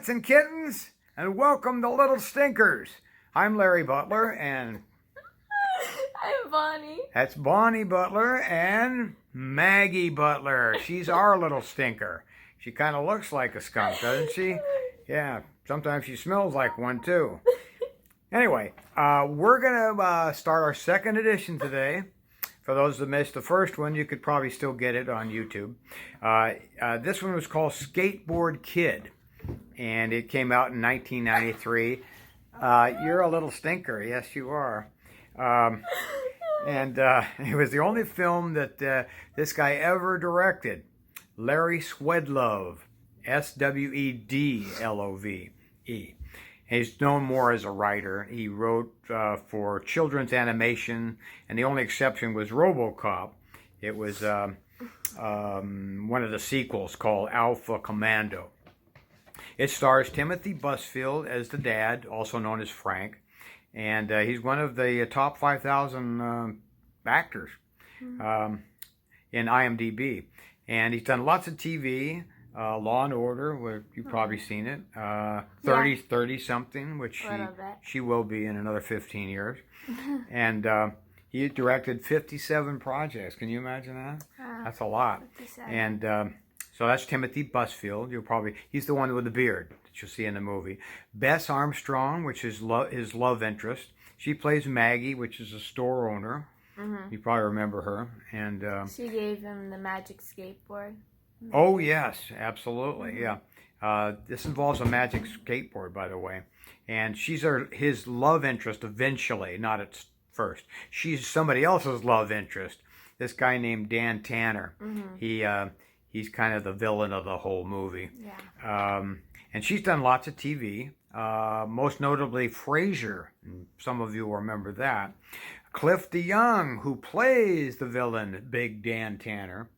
cats and kittens, and welcome to Little Stinkers. I'm Larry Butler, and I'm Bonnie. That's Bonnie Butler and Maggie Butler. She's our little stinker. She kind of looks like a skunk, doesn't she? Yeah, sometimes she smells like one too. Anyway, we're going to start our second edition today. For those that missed the first one, you could probably still get it on YouTube. This one was called Skateboard Kid, and it came out in 1993. You're a little stinker. Yes, you are. And it was the only film that this guy ever directed. Larry Swedlove, Swedlove. He's known more as a writer. He wrote for children's animation, and the only exception was RoboCop. It was one of the sequels called Alpha Commando. It stars Timothy Busfield as the dad, also known as Frank, and he's one of the top 5,000 actors in IMDb. And he's done lots of TV. Law and Order, where you've probably seen it. 30 something, which she will be in another 15 years. And he directed 57 projects. Can you imagine that? That's a lot. 57. And so that's Timothy Busfield. He's the one with the beard that you'll see in the movie. Bess Armstrong, which is his love interest. She plays Maggie, which is a store owner. Mm-hmm. You probably remember her. And she gave him the magic skateboard. Oh, yes, absolutely, yeah. This involves a magic skateboard, by the way. And she's his love interest eventually, not at first. She's somebody else's love interest, this guy named Dan Tanner. Mm-hmm. He's kind of the villain of the whole movie. Yeah. And she's done lots of TV, most notably Frasier. Some of you will remember that. Cliff DeYoung, who plays the villain, Big Dan Tanner.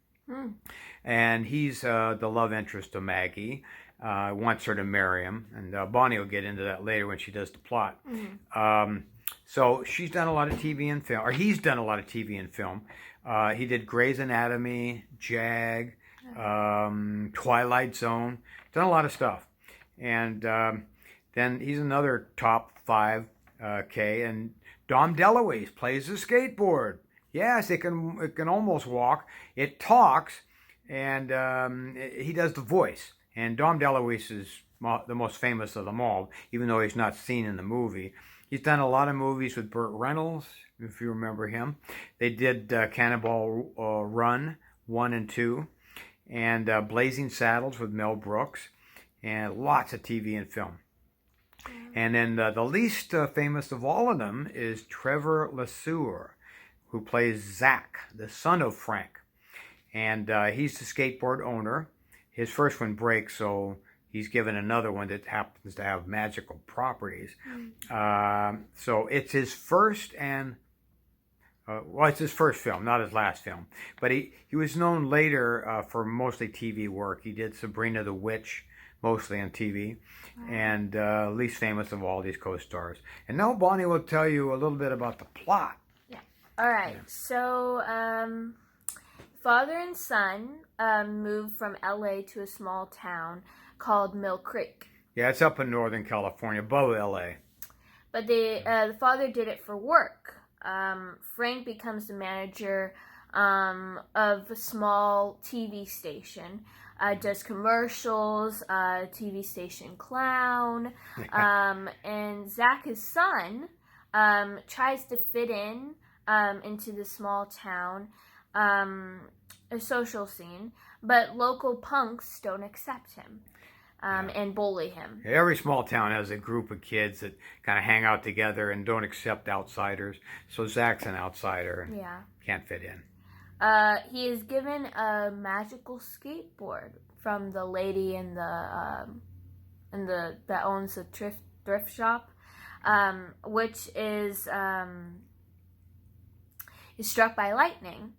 And he's the love interest of Maggie. Wants her to marry him. And Bonnie will get into that later when she does the plot. Mm-hmm. So she's done a lot of TV and film, or he's done a lot of TV and film. He did Grey's Anatomy, Jag, Twilight Zone. Done a lot of stuff. And then he's another top 5K. And Dom DeLuise plays the skateboard. Yes, it can almost walk. It talks, and he does the voice. And Dom DeLuise is the most famous of them all, even though he's not seen in the movie. He's done a lot of movies with Burt Reynolds, if you remember him. They did Cannonball Run 1 and 2, and Blazing Saddles with Mel Brooks, and lots of TV and film. And then the least famous of all of them is Trevor Masseur, who plays Zach, the son of Frank. And he's the skateboard owner. His first one breaks, so he's given another one that happens to have magical properties. So it's his first it's his first film, not his last film. But he was known later for mostly TV work. He did Sabrina the Witch, mostly on TV, and least famous of all these co-stars. And now Bonnie will tell you a little bit about the plot. All right, so father and son moved from LA to a small town called Mill Creek. Yeah, it's up in Northern California, above LA. But the father did it for work. Frank becomes the manager of a small TV station. Does commercials, TV station clown, and Zach, his son, tries to fit in into the small town a social scene, but local punks don't accept him and bully him. Every small town has a group of kids that kind of hang out together and don't accept outsiders. So Zach's an outsider and can't fit in. He is given a magical skateboard from the lady in the that owns the thrift shop, which is struck by lightning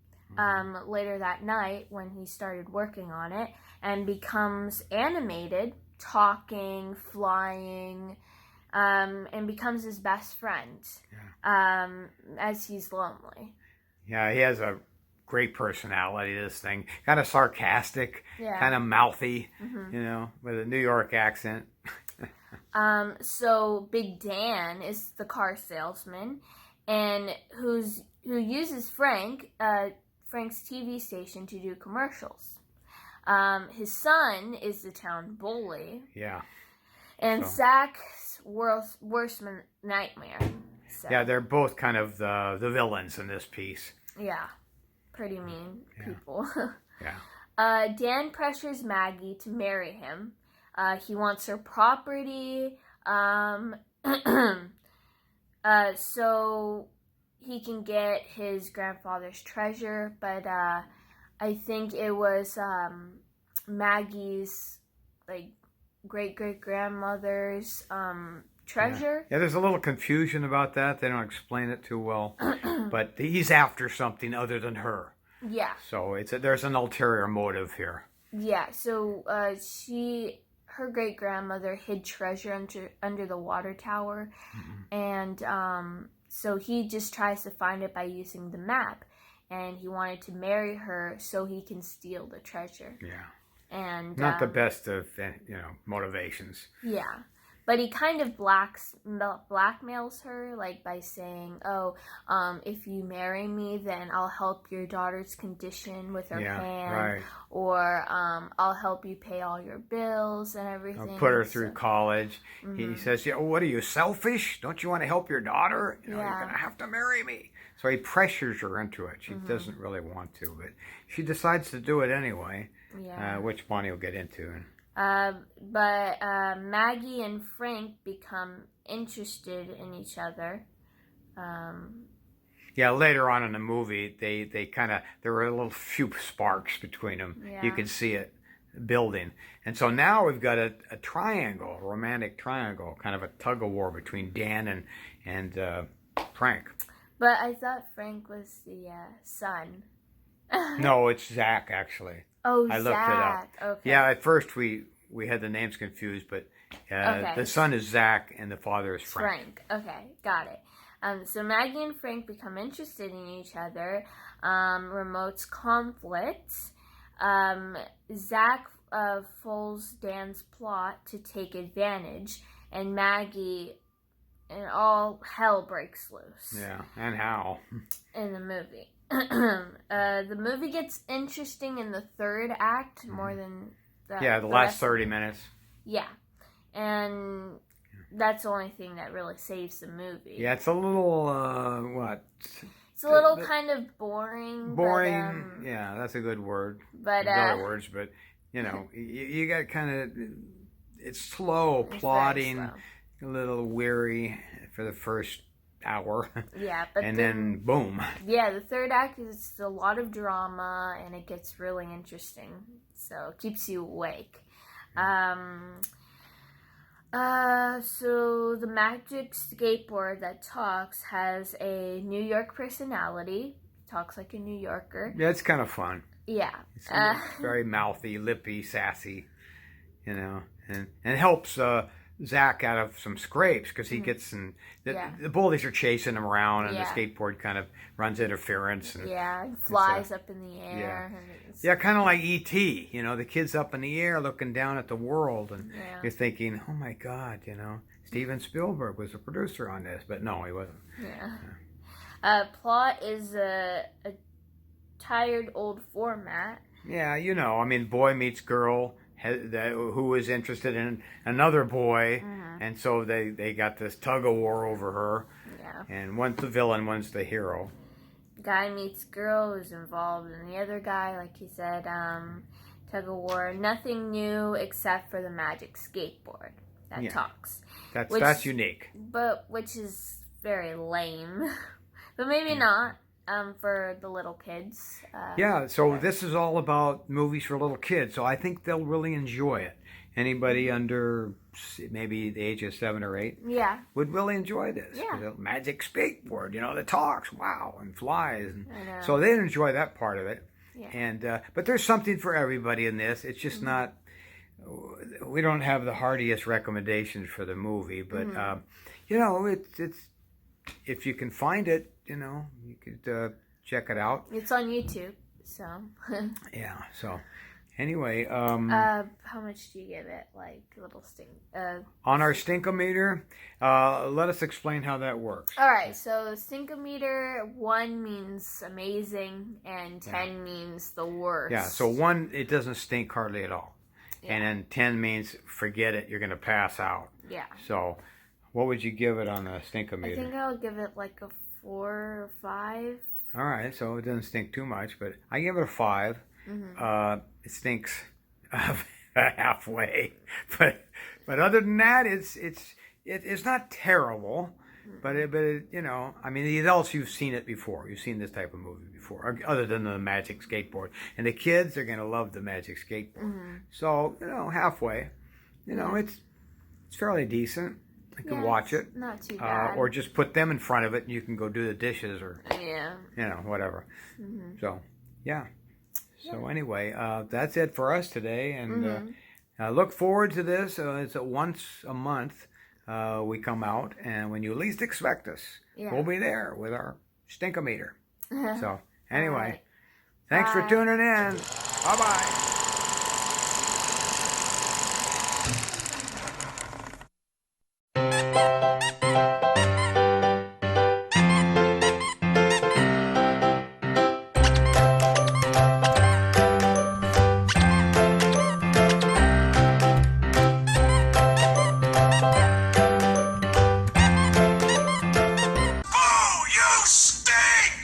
later that night when he started working on it, and becomes animated, talking, flying, and becomes his best friend as he's lonely. Yeah, he has a great personality, this thing. Kind of sarcastic, kind of mouthy, you know, with a New York accent. So Big Dan is the car salesman, and who uses Frank's TV station to do commercials. His son is the town bully. Yeah. And So. Zach's worst nightmare. So. Yeah, they're both kind of the villains in this piece. Yeah. Pretty mean people. Yeah. Dan pressures Maggie to marry him. He wants her property. So he can get his grandfather's treasure, but I think it was Maggie's like great-great-grandmother's treasure. Yeah, there's a little confusion about that. They don't explain it too well. But he's after something other than her. Yeah. So there's an ulterior motive here. Yeah, so her great-grandmother hid treasure under the water tower. And so he just tries to find it by using the map. And he wanted to marry her so he can steal the treasure. Yeah. And not the best of motivations. Yeah, but he kind of blackmails her, like by saying, "Oh, if you marry me, then I'll help your daughter's condition with her hand, right. or I'll help you pay all your bills and everything. I'll put her through college." He says, "Yeah, what are you, selfish? Don't you want to help your daughter? You're gonna have to marry me." So he pressures her into it. She doesn't really want to, but she decides to do it anyway. Yeah. Which Bonnie will get into. But Maggie and Frank become interested in each other. Yeah, later on in the movie, there were a little few sparks between them. Yeah. You could see it building. And so now we've got a triangle, a romantic triangle, kind of a tug-of-war between Dan and Frank. But I thought Frank was the son. No, it's Zach, actually. Oh, I looked it up. Okay. Yeah, at first we had the names confused, but the son is Zach and the father is Frank. Okay, got it. So Maggie and Frank become interested in each other, remotes conflict. Zach folds Dan's plot to take advantage, and Maggie, and all hell breaks loose. Yeah, and how? In the movie. The movie gets interesting in the third act more than the last 30 minutes. Yeah, and that's the only thing that really saves the movie. Yeah, it's a little It's a little kind of boring. Boring. But, yeah, that's a good word. But there's other words, but you got kind of it's slow plotting, slow. A little weary for the first hour. Yeah, but and then boom. Yeah, the third act is a lot of drama and it gets really interesting. So it keeps you awake. So the magic skateboard that talks has a New York personality. Talks like a New Yorker. Yeah, it's kind of fun. Yeah. It's very mouthy, lippy, sassy, and helps Zach out of some scrapes because he gets the bullies are chasing him around and the skateboard kind of runs interference and flies up in the air. Yeah, kind of like E.T. The kid's up in the air looking down at the world and you're thinking, oh my God, Steven Spielberg was a producer on this, but no, he wasn't. Plot is a tired old format. Yeah, boy meets girl. Who is interested in another boy, and so they got this tug-of-war over her. Yeah. And one's the villain, one's the hero. Guy meets girl who's involved in the other guy, like he said, tug-of-war. Nothing new except for the magic skateboard that talks. That's unique. But which is very lame. But maybe not. For the little kids. This is all about movies for little kids, so I think they'll really enjoy it. Anybody under maybe the age of 7 or 8 would really enjoy this. Yeah. Magic skateboard, that talks, wow, and flies. And so they enjoy that part of it. Yeah. And but there's something for everybody in this. It's just not, we don't have the heartiest recommendations for the movie, but, it's if you can find it, you could check it out. It's on YouTube, so. Anyway, how much do you give it? Like a little stink. On our Stinko Meter, let us explain how that works. All right, so Stinko Meter, 1 means amazing, and 10 means the worst. Yeah, so 1, it doesn't stink hardly at all. Yeah. And then 10 means forget it, you're going to pass out. Yeah. So what would you give it on the Stinko I Meter? think I'll give it like a 4 or 5. All right, so it doesn't stink too much, but I give it a 5. Mm-hmm. It stinks halfway, but other than that, it's not terrible. But you know, I mean, the adults, you've seen it before. You've seen this type of movie before, other than the Magic Skateboard. And the kids are gonna love the Magic Skateboard. So you know, halfway, you know, it's fairly decent. You can watch it, not too bad. or just put them in front of it, and you can go do the dishes or you know, whatever. So yeah. So anyway, that's it for us today, and look forward to this. It's once a month we come out, and when you least expect us, we'll be there with our Stinko Meter. So anyway, thanks for tuning in. Bye-bye. Oh, you stink!